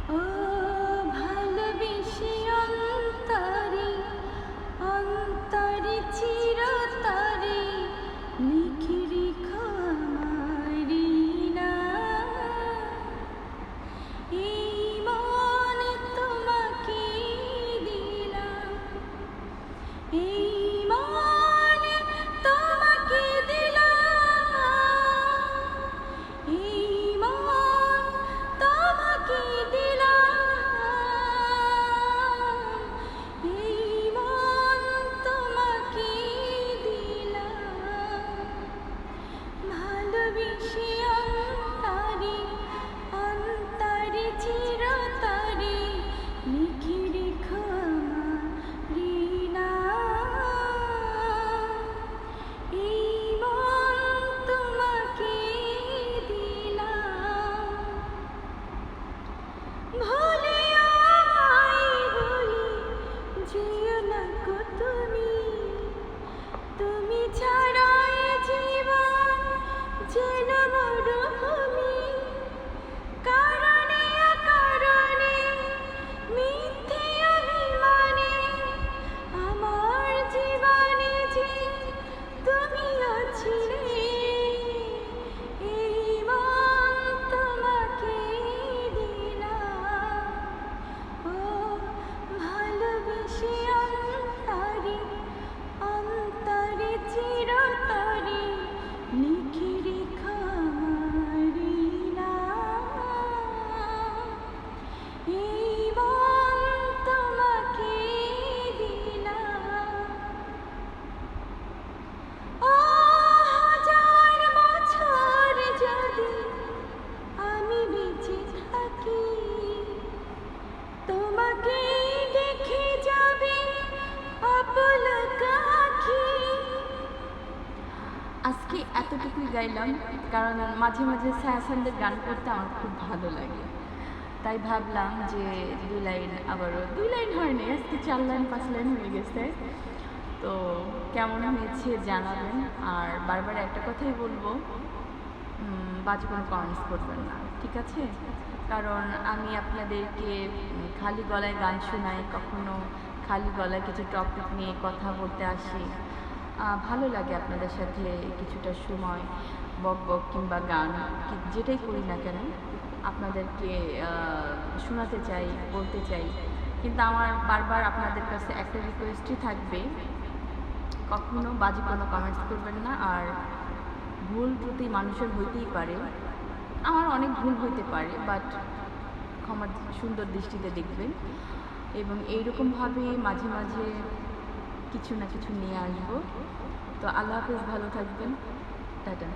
ও ভালোবেসে অন্তরে অন্তরে চিরতরে লিখে রেখো আমারি নাম। এই মন তোমাকে দিলাম, এই মন তোমাকে দিলাম, এই মন তোমাকে দিলাম, এই মন তোমাকে দিলাম। ভালোবেসে অন্তরে অন্তরে চিরতরে লিখে রেখো আমারি নাম। এই মন তোমাকে দিলাম। ভুলে আমায় ভুলে যেও না গো তুমি, তুমি ছাড়া এ জীবন যেন মরুভূমি। কারণে অকারণে মিথ্যে অভিমানে আমার জীবনে যে তুমিও ছিলে। এই মন তোমাকে দিলাম। ও ভালোবেসে অন্তরে অন্তরে চিরতরে লিখে রেখো আমারি নাম। এই মন তোমাকে দিলাম। ও হাজার বছর যদি আমি বেঁচে থাকি, তোমাকে দেখে যাবে অপলক আঁখি। আজকে এতটুকুই গাইলাম, কারণ মাঝে মাঝে সায়াসানদের গান করতে আমার খুব ভালো লাগে। তাই ভাবলাম যে 2 লাইন, আবারও 2 লাইন হয়নি, আজকে 4 লাইন 5 লাইন হয়ে গেছে। তো কেমন হয়েছে জানাবেন। আর বারবার একটা কথাই বলবো, বাজে কোনো কমেন্টস করবেন না, ঠিক আছে? কারণ আমি আপনাদেরকে খালি গলায় গান শোনাই, কখনো খালি গলায় কিছু টপিক নিয়ে কথা বলতে আসি। ভালো লাগে আপনাদের সাথে কিছুটা সময় বক বক কিংবা গান যেটাই করি না কেন আপনাদেরকে শোনাতে চাই, বলতে চাই। কিন্তু আমার বারবার আপনাদের কাছে একটা রিকোয়েস্টই থাকবে, কখনো বাজে কোনো কমেন্টস করবেন না। আর ভুল ত্রুটি মানুষের হইতেই পারে, আমার অনেক ভুল হইতে পারে, বাট ক্ষমা সুন্দর দৃষ্টিতে দেখবেন। এবং এইরকমভাবে মাঝে মাঝে কিছু না কিছু নিয়ে আসবো। তো আল্লাহ হাফেজ, ভালো থাকবেন, টাটা।